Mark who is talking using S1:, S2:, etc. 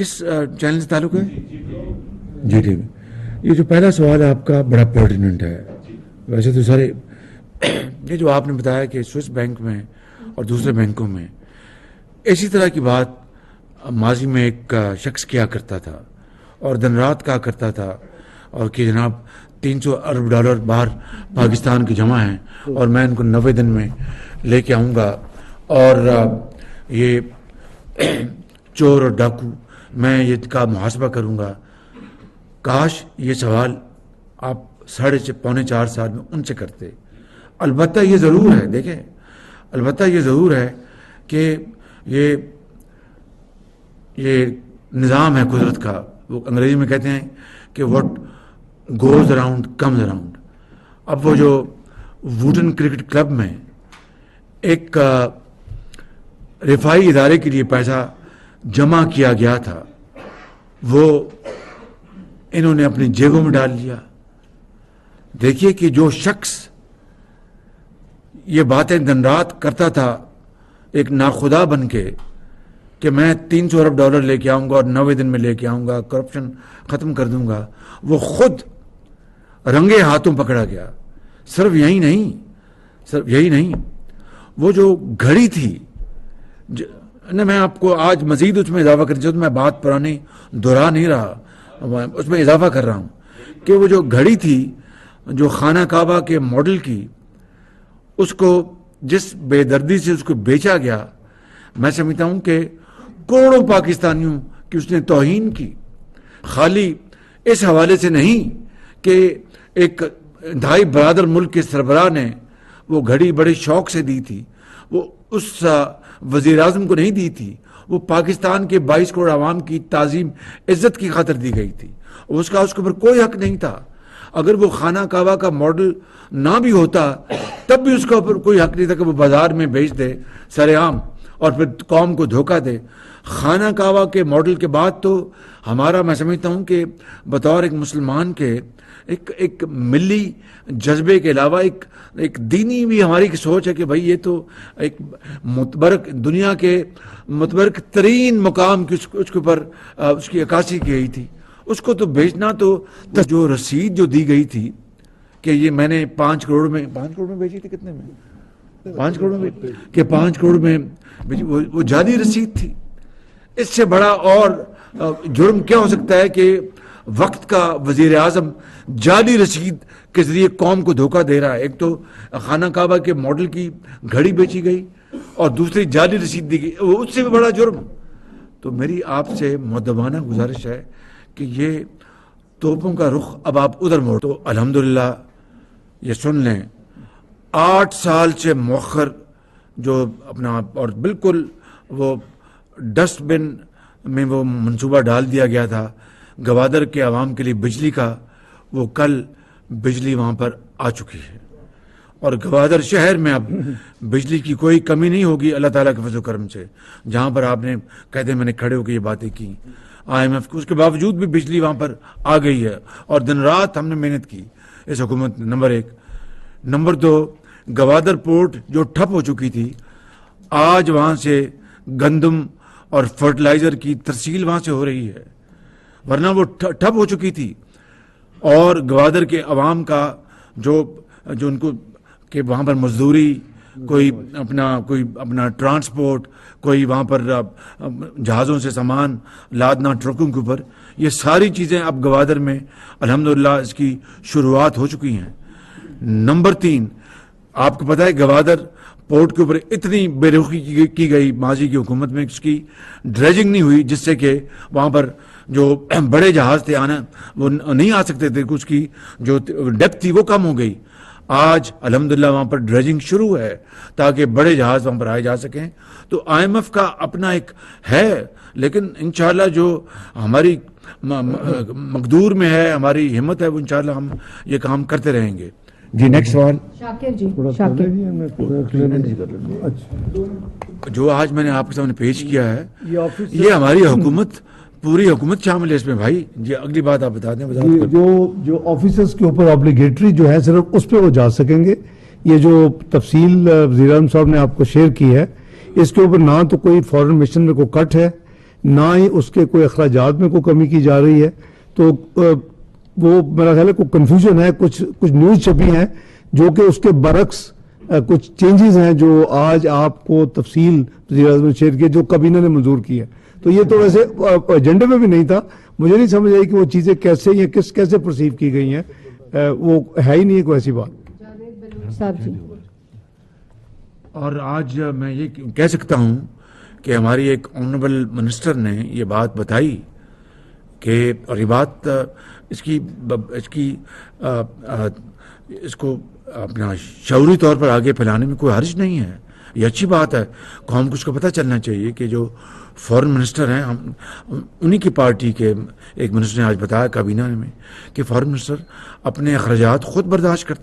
S1: کس چینل سے تعلق ہے؟ جی ٹھیک ہے. یہ جو پہلا سوال ہے آپ کا بڑا پرٹیننٹ ہے. ویسے تو سارے یہ جو آپ نے بتایا کہ سوئس بینک میں اور دوسرے بینکوں میں اسی طرح کی بات ماضی میں ایک شخص کیا کرتا تھا اور دن رات کہا کرتا تھا اور کہ جناب 300 ارب ڈالر باہر پاکستان کے جمع ہیں اور میں ان کو 90 دن میں لے کے آؤں گا اور یہ چور اور ڈاکو میں یہ کا محاسبہ کروں گا. کاش یہ سوال آپ 3.5-4 سال میں ان سے کرتے. البتہ یہ ضرور ہے، دیکھیں البتہ یہ ضرور ہے کہ یہ نظام ہے قدرت کا. وہ انگریزی میں کہتے ہیں کہ what goes around comes around. اب وہ جو ووٹن کرکٹ کلب میں ایک رفائی ادارے کے لیے پیسہ جمع کیا گیا تھا وہ انہوں نے اپنی جیبوں میں ڈال لیا. دیکھیے کہ جو شخص یہ باتیں دن رات کرتا تھا ایک ناخدا بن کے کہ میں 300 ارب ڈالر لے کے آؤں گا اور 90 دن میں لے کے آؤں گا، کرپشن ختم کر دوں گا، وہ خود رنگے ہاتھوں پکڑا گیا. صرف یہی نہیں وہ جو گھڑی تھی میں آپ کو آج مزید اس میں اضافہ کرنا چاہتا ہوں. میں بات پرانی دہرا نہیں رہا، اس میں اضافہ کر رہا ہوں کہ وہ جو گھڑی تھی جو خانہ کعبہ کے ماڈل کی، اس کو جس بے دردی سے اس کو بیچا گیا، میں سمجھتا ہوں کہ کروڑوں پاکستانیوں کی اس نے توہین کی. خالی اس حوالے سے نہیں کہ ایک انتہائی برادر ملک کے سربراہ نے وہ گھڑی بڑے شوق سے دی تھی، وہ اس وزیر اعظم کو نہیں دی تھی، وہ پاکستان کے 22 کروڑ عوام کی تعظیم عزت کی خاطر دی گئی تھی. اس کے اوپر کوئی حق نہیں تھا. اگر وہ خانہ کعبہ کا ماڈل نہ بھی ہوتا تب بھی اس کے اوپر کوئی حق نہیں تھا کہ وہ بازار میں بیچ دے سر عام اور پھر قوم کو دھوکہ دے. خانہ کعبہ کے ماڈل کے بعد تو ہمارا، میں سمجھتا ہوں کہ بطور ایک مسلمان کے ایک ملی جذبے کے علاوہ ایک دینی بھی ہماری کی سوچ ہے کہ بھائی یہ تو ایک متبرک دنیا کے متبرک ترین مقام کی اس کے اوپر اس کی عکاسی کی گئی تھی. اس کو تو بیچنا تو جو رسید جو دی گئی تھی کہ یہ میں نے 5 کروڑ میں بیچی تھی، کتنے میں 5 کروڑ میں کہ 5 کروڑ میں وہ جعلی رسید تھی. اس سے بڑا اور جرم کیا ہو سکتا ہے کہ وقت کا وزیر اعظم جعلی رسید کے ذریعے قوم کو دھوکہ دے رہا ہے. ایک تو خانہ کعبہ کے ماڈل کی گھڑی بیچی گئی اور دوسری جعلی رسید دی گئی، وہ اس سے بھی بڑا جرم. تو میری آپ سے مؤدبانہ گزارش ہے کہ یہ توپوں کا رخ اب آپ ادھر موڑ. تو الحمدللہ یہ سن لیں 8 سال سے مؤخر جو اپنا اور بالکل وہ ڈسٹ بن میں وہ منصوبہ ڈال دیا گیا تھا گوادر کے عوام کے لیے بجلی کا، وہ کل بجلی وہاں پر آ چکی ہے اور گوادر شہر میں اب بجلی کی کوئی کمی نہیں ہوگی اللہ تعالیٰ کے فضل و کرم سے. جہاں پر آپ نے کہتے ہیں میں نے کھڑے ہو کے یہ باتیں کی IMF کو، اس کے باوجود بھی بجلی وہاں پر آ گئی ہے اور دن رات ہم نے محنت کی اس حکومت. نمبر 1. نمبر 2، گوادر پورٹ جو ٹھپ ہو چکی تھی آج وہاں سے گندم اور فرٹیلائزر کی ترسیل وہاں سے ہو رہی ہے، ورنہ وہ ٹھپ ہو چکی تھی. اور گوادر کے عوام کا جو ان کو کہ وہاں پر مزدوری، کوئی اپنا ٹرانسپورٹ، کوئی وہاں پر جہازوں سے سامان لادنا ٹرکوں کے اوپر، یہ ساری چیزیں اب گوادر میں الحمدللہ اس کی شروعات ہو چکی ہیں. نمبر 3، آپ کو پتہ ہے گوادر پورٹ کے اوپر اتنی بے رخی کی گئی ماضی کی حکومت میں، اس کی ڈریجنگ نہیں ہوئی، جس سے کہ وہاں پر جو بڑے جہاز تھے آنا وہ نہیں آ سکتے تھے، کچھ کی جو ڈیپتھ تھی وہ کم ہو گئی. آج الحمدللہ وہاں پر ڈریجنگ شروع ہے تاکہ بڑے جہاز وہاں پر آئے جا سکیں. تو IMF کا اپنا ایک ہے، لیکن انشاءاللہ جو ہماری مقدور میں ہے، ہماری ہمت ہے، وہ انشاءاللہ ہم یہ کام کرتے رہیں گے. جی نیکسٹ سوال. جو آج میں نے آپ کے سامنے پیش کیا ہے یہ ہماری حکومت، پوری حکومت شامل ہے اس میں بھائی. جی اگلی بات آپ بتا دیں.
S2: جو آفیسرز کے اوپر آبلیگیٹری جو ہے صرف اس پہ وہ جا سکیں گے. یہ جو تفصیل وزیر اعظم صاحب نے آپ کو شیئر کی ہے اس کے اوپر نہ تو کوئی فارن مشن میں کوئی کٹ ہے، نہ ہی اس کے کوئی اخراجات میں کوئی کمی کی جا رہی ہے. تو وہ میرا خیال ہے کوئی کنفیوژن ہے, کچھ نیوز چھپی ہیں جو کہ اس کے برعکس کچھ چینجز ہیں جو آج آپ کو تفصیل وزیر اعظم نے شیئر کی جو کابینہ نے منظور کی ہے. تو یہ تو ویسے ایجنڈے میں بھی نہیں تھا. مجھے نہیں سمجھ آئی کہ وہ چیزیں کیسے یا کیسے پرسیو کی گئی ہیں. وہ ہے ہی نہیں ہے کوئی ایسی بات.
S3: صاحب جی.
S1: اور آج میں یہ کہہ سکتا ہوں کہ ہماری ایک آنریبل منسٹر نے یہ بات بتائی کہ اور یہ بات اس کو اپنا شعوری طور پر آگے پھیلانے میں کوئی حرج نہیں ہے. یہ اچھی بات ہے. قوم کو اس کو پتہ چلنا چاہیے کہ جو فارن منسٹر ہیں, انہی کی پارٹی کے ایک منسٹر نے آج بتایا کابینہ میں کہ فارن منسٹر اپنے اخراجات خود برداشت کرتے ہیں.